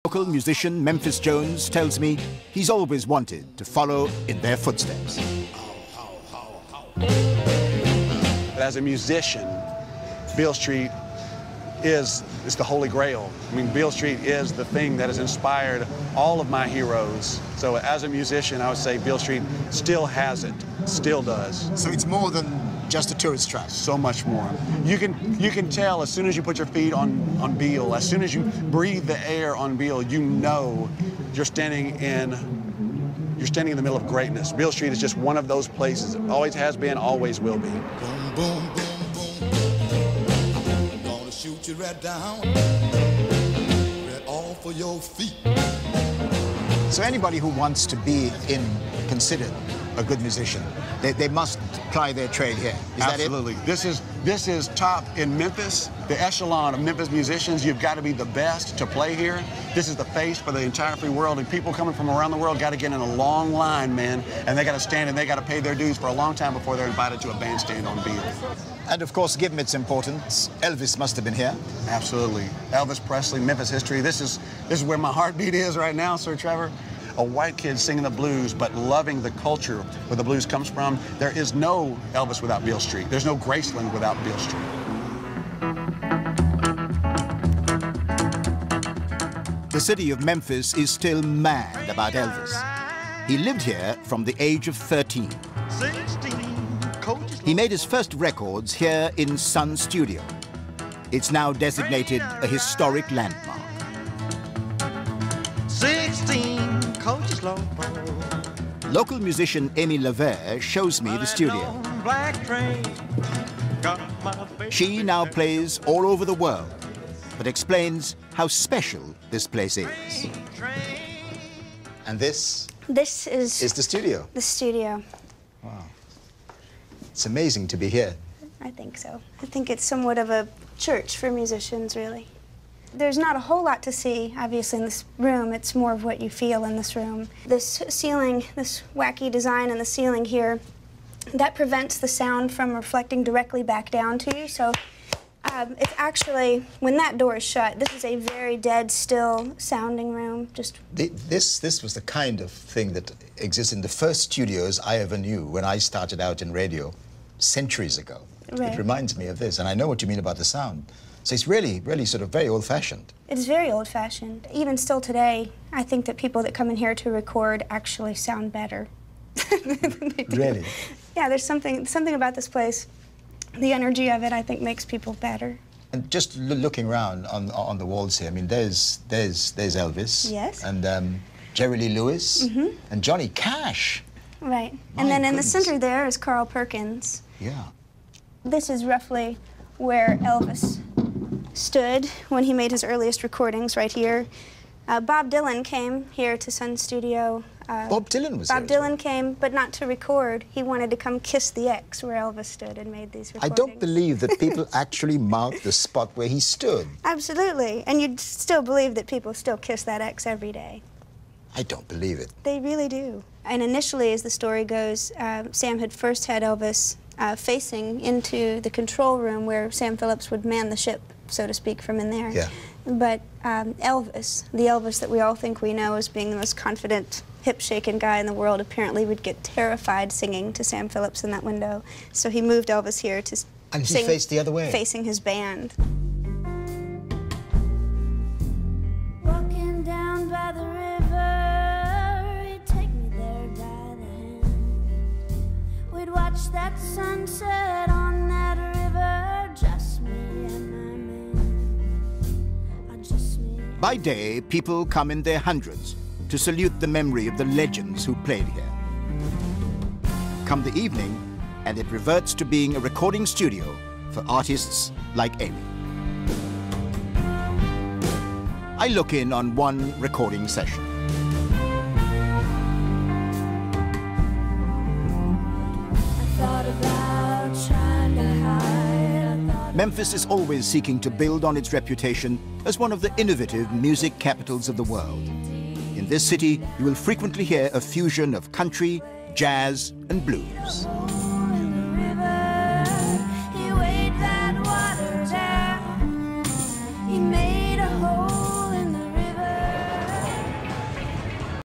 Local musician Memphis Jones tells me he's always wanted to follow in their footsteps. As a musician, Beale Street is the holy grail. I mean, Beale Street is the thing that has inspired all of my heroes. So as a musician, I would say Beale Street still has it, still does. So it's more than just a tourist trap. So much more. You can tell as soon as you put your feet on Beale, as soon as you breathe the air on Beale, you know you're standing in the middle of greatness. Beale Street is just one of those places. It always has been, always will be. Boom, boom, boom, boom. I'm gonna shoot you right down, right off of your feet. So anybody who wants to be considered a good musician, they must ply their trade here. Is Absolutely. That it? This is top in Memphis, the echelon of Memphis musicians. You've got to be the best to play here. This is the face for the entire free world, and people coming from around the world got to get in a long line, man, and they got to stand and they got to pay their dues for a long time before they're invited to a bandstand on Beale. And of course, given its importance, Elvis must have been here. Absolutely. Elvis Presley, Memphis history. This is where my heartbeat is right now, Sir Trevor. A white kid singing the blues, but loving the culture where the blues comes from. There is no Elvis without Beale Street. There's no Graceland without Beale Street. The city of Memphis is still mad about Elvis. He lived here from the age of 13. He made his first records here in Sun Studio. It's now designated a historic landmark. 16 coaches long. Local musician LaVere shows me the studio. She now plays all over the world, but explains how special this place is. And this is the studio. The studio. Wow. It's amazing to be here. I think so. I think it's somewhat of a church for musicians, really. There's not a whole lot to see, obviously, in this room. It's more of what you feel in this room. This ceiling, this wacky design in the ceiling here, that prevents the sound from reflecting directly back down to you. So it's actually, when that door is shut, this is a very dead, still sounding room. This was the kind of thing that exists in the first studios I ever knew when I started out in radio centuries ago. Right. It reminds me of this, and I know what you mean about the sound. So it's really, really sort of very old-fashioned. It's very old-fashioned. Even still today, I think that people that come in here to record actually sound better than they do. Really? Yeah, there's something about this place. The energy of it, I think, makes people better. And just looking around on the walls here, I mean, there's Elvis. Yes. And Jerry Lee Lewis. Mm-hmm. And Johnny Cash. Right. My And then in the goodness. center there is Carl Perkins. Yeah. This is roughly where Elvis stood when he made his earliest recordings, right here. Bob Dylan came here to Sun Studio. Bob Dylan was Bob there as Dylan well. came, but not to record. He wanted to come kiss the X where Elvis stood and made these I recordings. don't believe that people actually marked the spot where he stood. Absolutely. And you'd still believe that people still kiss that X every day. I don't believe it. They really do. And initially, as the story goes, Sam had first had Elvis facing into the control room where Sam Phillips would man the ship, so to speak, from in there. Yeah. But Elvis, the Elvis that we all think we know as being the most confident, hip-shaking guy in the world, apparently would get terrified singing to Sam Phillips in that window. So he moved Elvis here to And he sing faced the other way. facing his band. Walking down by the river, he'd take me there by the hand. We'd watch that sunset on that river, just me and my man. Just me. By day, people come in their hundreds to salute the memory of the legends who played here. Come the evening, and it reverts to being a recording studio for artists like Amy. I look in on one recording session. Memphis is always seeking to build on its reputation as one of the innovative music capitals of the world. In this city, you will frequently hear a fusion of country, jazz, and blues. In the river.